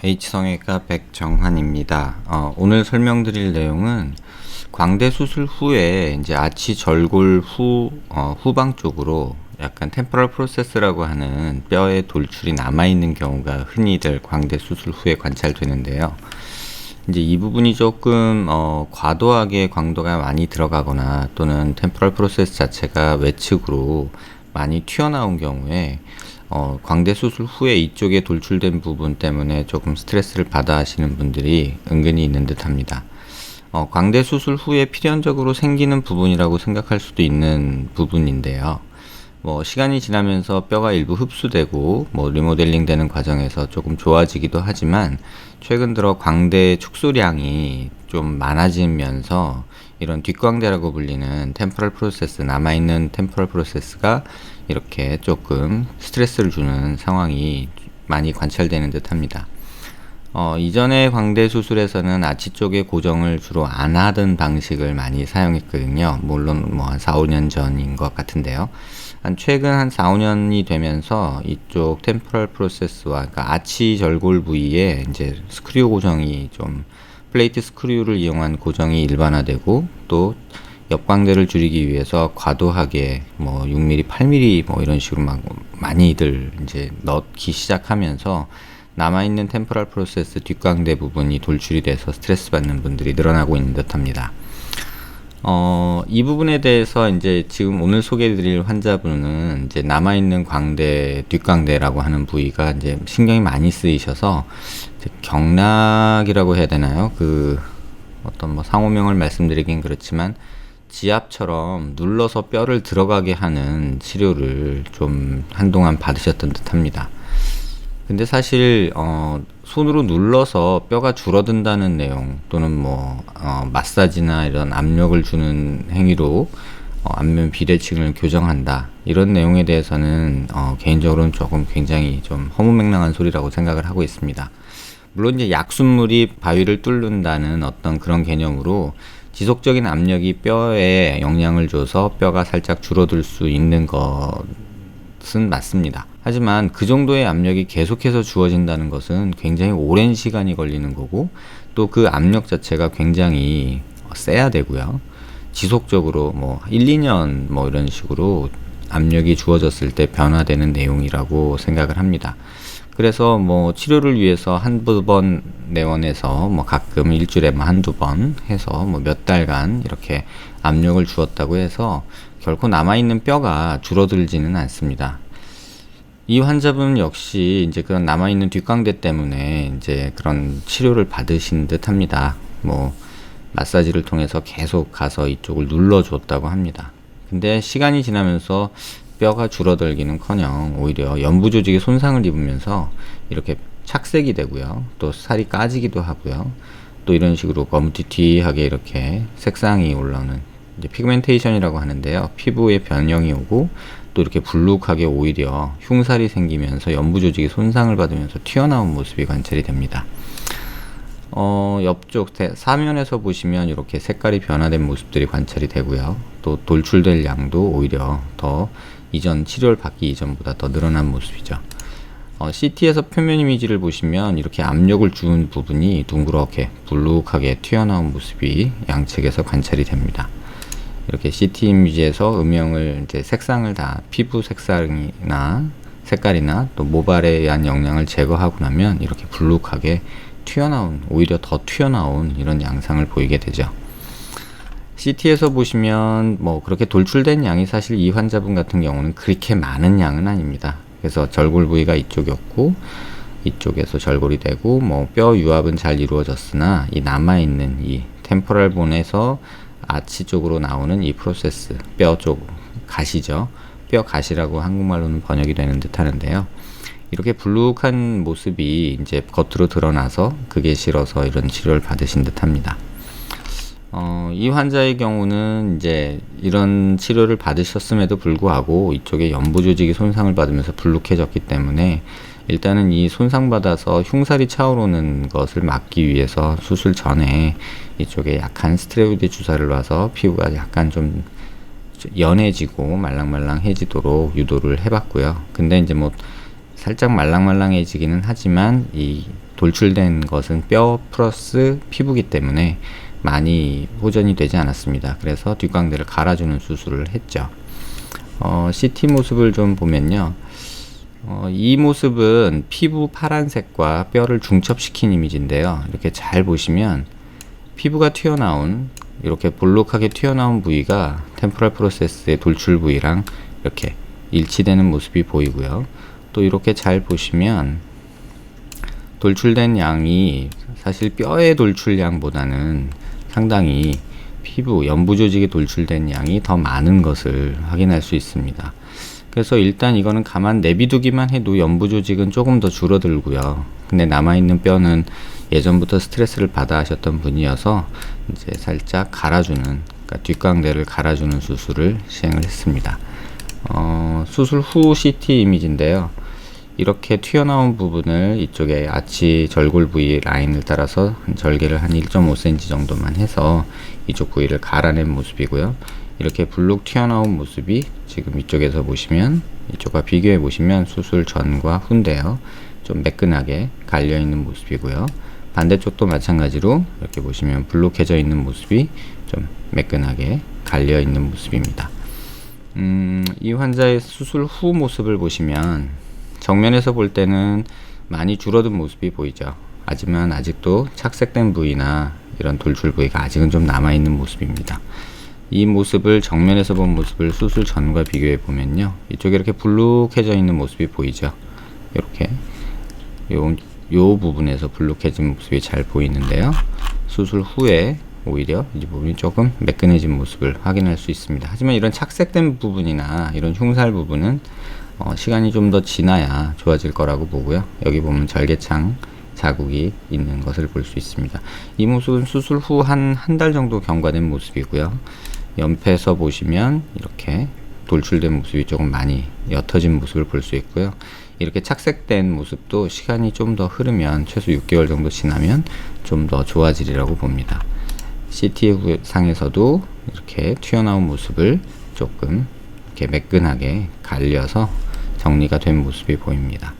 H성형외과 백정환입니다. 오늘 설명드릴 내용은 광대 수술 후에 이제 아치 절골 후방 쪽으로 약간 템포럴 프로세스라고 하는 뼈의 돌출이 남아있는 경우가 흔히들 광대 수술 후에 관찰되는데요. 이제 이 부분이 조금 과도하게 광도가 많이 들어가거나 또는 템포럴 프로세스 자체가 외측으로 많이 튀어나온 경우에 광대 수술 후에 이쪽에 돌출된 부분 때문에 조금 스트레스를 받아 하시는 분들이 은근히 있는 듯 합니다. 광대 수술 후에 필연적으로 생기는 부분이라고 생각할 수도 있는 부분인데요. 시간이 지나면서 뼈가 일부 흡수되고 리모델링 되는 과정에서 조금 좋아지기도 하지만 최근 들어 광대 축소량이 좀 많아지면서 이런 뒷광대라고 불리는 템포럴 프로세스, 남아있는 템포럴 프로세스가 이렇게 조금 스트레스를 주는 상황이 많이 관찰되는 듯 합니다. 이전의 광대 수술에서는 아치 쪽에 고정을 주로 안 하던 방식을 많이 사용했거든요. 물론 한 4, 5년 전인 것 같은데요. 최근 한 4, 5년이 되면서 이쪽 템포럴 프로세스와 그러니까 아치 절골 부위에 이제 스크류 고정이 좀 플레이트 스크류를 이용한 고정이 일반화되고 또 옆광대를 줄이기 위해서 과도하게 6mm, 8mm 이런 식으로 막 많이들 이제 넣기 시작하면서 남아있는 템포럴 프로세스 뒷광대 부분이 돌출이 돼서 스트레스 받는 분들이 늘어나고 있는 듯 합니다. 이 부분에 대해서 이제 지금 오늘 소개해드릴 환자분은 이제 남아있는 광대, 뒷광대라고 하는 부위가 이제 신경이 많이 쓰이셔서 이제 경락이라고 해야 되나요? 어떤 상호명을 말씀드리긴 그렇지만 지압처럼 눌러서 뼈를 들어가게 하는 치료를 좀 한동안 받으셨던 듯 합니다. 근데 사실 손으로 눌러서 뼈가 줄어든다는 내용 또는 마사지나 이런 압력을 주는 행위로 안면 비대칭을 교정한다 이런 내용에 대해서는 개인적으로는 조금 굉장히 좀 허무맹랑한 소리라고 생각을 하고 있습니다. 물론 이제 약순물이 바위를 뚫는다는 어떤 그런 개념으로 지속적인 압력이 뼈에 영향을 줘서 뼈가 살짝 줄어들 수 있는 것은 맞습니다. 하지만 그 정도의 압력이 계속해서 주어진다는 것은 굉장히 오랜 시간이 걸리는 거고 또 그 압력 자체가 굉장히 세야 되고요. 지속적으로 1, 2년 이런 식으로 압력이 주어졌을 때 변화되는 내용이라고 생각을 합니다. 그래서 치료를 위해서 한두 번 내원해서 가끔 일주일에 한두 번 해서 몇 달간 이렇게 압력을 주었다고 해서 결코 남아있는 뼈가 줄어들지는 않습니다. 이 환자분 역시 이제 그런 남아있는 뒷광대 때문에 이제 그런 치료를 받으신 듯 합니다. 마사지를 통해서 계속 가서 이쪽을 눌러줬다고 합니다. 근데 시간이 지나면서 뼈가 줄어들기는커녕 오히려 연부 조직에 손상을 입으면서 이렇게 착색이 되고요. 또 살이 까지기도 하고요. 또 이런 식으로 검티티하게 이렇게 색상이 올라오는 이제 피그멘테이션이라고 하는데요. 피부에 변형이 오고 또 이렇게 불룩하게 오히려 흉살이 생기면서 연부 조직이 손상을 받으면서 튀어나온 모습이 관찰이 됩니다. 옆쪽 사면에서 보시면 이렇게 색깔이 변화된 모습들이 관찰이 되고요. 또 돌출될 양도 오히려 더 이전 치료를 받기 이전보다 더 늘어난 모습이죠. CT에서 표면 이미지를 보시면 이렇게 압력을 준 부분이 둥그렇게 불룩하게 튀어나온 모습이 양측에서 관찰이 됩니다. 이렇게 CT 이미지에서 음영을 이제 색상을 다 피부 색상이나 색깔이나 또 모발에 의한 영향을 제거하고 나면 이렇게 불룩하게 튀어나온 오히려 더 튀어나온 이런 양상을 보이게 되죠. CT에서 보시면 그렇게 돌출된 양이 사실 이 환자분 같은 경우는 그렇게 많은 양은 아닙니다. 그래서 절골 부위가 이쪽이었고 이쪽에서 절골이 되고 뼈 유합은 잘 이루어졌으나 이 남아있는 이 템포럴 본에서 아치 쪽으로 나오는 이 프로세스 뼈 쪽 가시죠. 뼈 가시라고 한국말로는 번역이 되는 듯 하는데요. 이렇게 불룩한 모습이 이제 겉으로 드러나서 그게 싫어서 이런 치료를 받으신 듯 합니다. 이 환자의 경우는 이제 이런 치료를 받으셨음에도 불구하고 이쪽에 연부 조직이 손상을 받으면서 불룩해졌기 때문에 일단은 이 손상받아서 흉살이 차오르는 것을 막기 위해서 수술 전에 이쪽에 약한 스테로이드 주사를 놔서 피부가 약간 좀 연해지고 말랑말랑해지도록 유도를 해봤고요. 근데 이제 살짝 말랑말랑해지기는 하지만 이 돌출된 것은 뼈 플러스 피부기 때문에 많이 호전이 되지 않았습니다. 그래서 뒷광대를 갈아주는 수술을 했죠. CT 모습을 좀 보면요. 이 모습은 피부 파란색과 뼈를 중첩시킨 이미지인데요. 이렇게 잘 보시면 피부가 튀어나온, 이렇게 볼록하게 튀어나온 부위가 템포럴 프로세스의 돌출 부위랑 이렇게 일치되는 모습이 보이고요. 또 이렇게 잘 보시면 돌출된 양이 사실 뼈의 돌출량보다는 상당히 피부, 연부 조직에 돌출된 양이 더 많은 것을 확인할 수 있습니다. 그래서 일단 이거는 가만 내비두기만 해도 연부 조직은 조금 더 줄어들고요. 근데 남아있는 뼈는 예전부터 스트레스를 받아 하셨던 분이어서 이제 살짝 갈아주는, 그러니까 뒷광대를 갈아주는 수술을 시행을 했습니다. 수술 후 CT 이미지인데요. 이렇게 튀어나온 부분을 이쪽에 아치 절골 부위 라인을 따라서 절개를 한 1.5cm 정도만 해서 이쪽 부위를 갈아낸 모습이고요. 이렇게 블록 튀어나온 모습이 지금 이쪽에서 보시면, 이쪽과 비교해 보시면 수술 전과 후인데요. 좀 매끈하게 갈려 있는 모습이고요. 반대쪽도 마찬가지로 이렇게 보시면 블록해져 있는 모습이 좀 매끈하게 갈려 있는 모습입니다. 이 환자의 수술 후 모습을 보시면 정면에서 볼 때는 많이 줄어든 모습이 보이죠. 하지만 아직도 착색된 부위나 이런 돌출 부위가 아직은 좀 남아있는 모습입니다. 이 모습을, 정면에서 본 모습을 수술 전과 비교해 보면요, 이쪽에 이렇게 블룩해져 있는 모습이 보이죠. 이렇게 요 부분에서 블룩해진 모습이 잘 보이는데요, 수술 후에 오히려 이 부분이 조금 매끈해진 모습을 확인할 수 있습니다. 하지만 이런 착색된 부분이나 이런 흉살 부분은 시간이 좀 더 지나야 좋아질 거라고 보고요. 여기 보면 절개창 자국이 있는 것을 볼 수 있습니다. 이 모습은 수술 후 한 달 정도 경과된 모습이고요. 옆에서 보시면 이렇게 돌출된 모습이 조금 많이 옅어진 모습을 볼 수 있고요. 이렇게 착색된 모습도 시간이 좀 더 흐르면, 최소 6개월 정도 지나면 좀 더 좋아지리라고 봅니다. CT 상에서도 이렇게 튀어나온 모습을 조금 이렇게 매끈하게 갈려서 정리가 된 모습이 보입니다.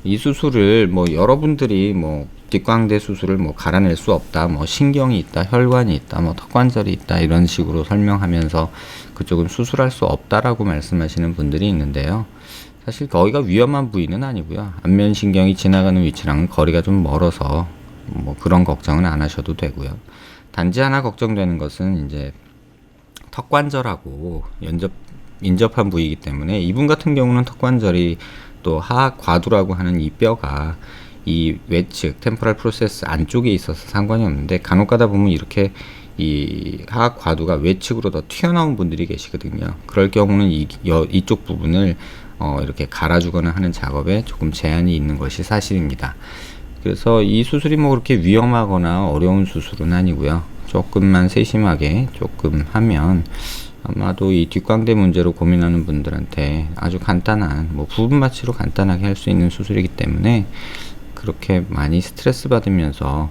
이 수술을 여러분들이 뒷광대 수술을 갈아낼 수 없다, 신경이 있다, 혈관이 있다, 턱관절이 있다, 이런 식으로 설명하면서 그쪽은 수술할 수 없다라고 말씀하시는 분들이 있는데요. 사실 거기가 위험한 부위는 아니고요. 안면신경이 지나가는 위치랑은 거리가 좀 멀어서 그런 걱정은 안 하셔도 되고요. 단지 하나 걱정되는 것은 이제 턱관절하고 인접한 부위이기 때문에, 이분 같은 경우는 턱관절이 또 하악 과두라고 하는 이 뼈가 이 외측 템포럴 프로세스 안쪽에 있어서 상관이 없는데, 간혹 가다 보면 이렇게 이 하악 과두가 외측으로 더 튀어나온 분들이 계시거든요. 그럴 경우는 이쪽 부분을 이렇게 갈아주거나 하는 작업에 조금 제한이 있는 것이 사실입니다. 그래서 이 수술이 그렇게 위험하거나 어려운 수술은 아니고요. 조금만 세심하게 조금 하면 아마도 이 뒷광대 문제로 고민하는 분들한테 아주 간단한 부분 마취로 간단하게 할 수 있는 수술이기 때문에 그렇게 많이 스트레스 받으면서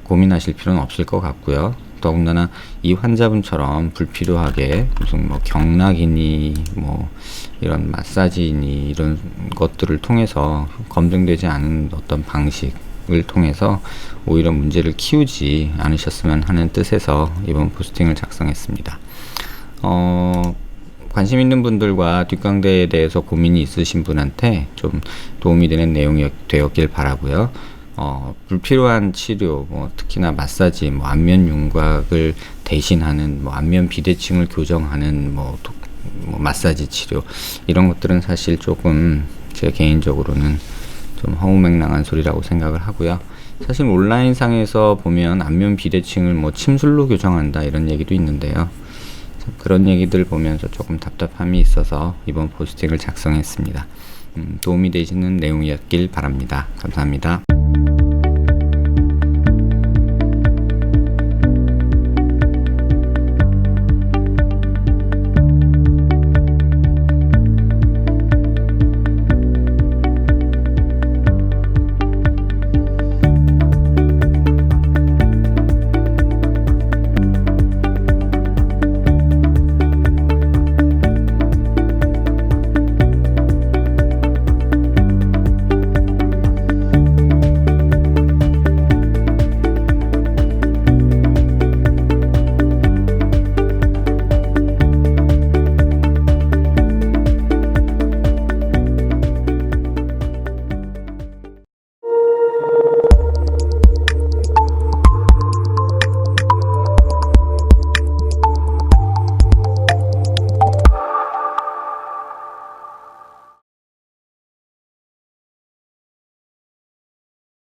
고민하실 필요는 없을 것 같고요. 더군다나 이 환자분처럼 불필요하게 무슨 경락이니 이런 마사지니 이런 것들을 통해서 검증되지 않은 어떤 방식을 통해서 오히려 문제를 키우지 않으셨으면 하는 뜻에서 이번 포스팅을 작성했습니다. 관심 있는 분들과 뒷광대에 대해서 고민이 있으신 분한테 좀 도움이 되는 내용이 되었길 바라고요. 불필요한 치료, 특히나 마사지, 안면 윤곽을 대신하는, 안면 비대칭을 교정하는, 마사지 치료, 이런 것들은 사실 조금 제 개인적으로는 좀 허무맹랑한 소리라고 생각을 하고요. 사실 온라인 상에서 보면 안면 비대칭을 침술로 교정한다 이런 얘기도 있는데요. 그런 얘기들 보면서 조금 답답함이 있어서 이번 포스팅을 작성했습니다. 도움이 되시는 내용이었길 바랍니다. 감사합니다.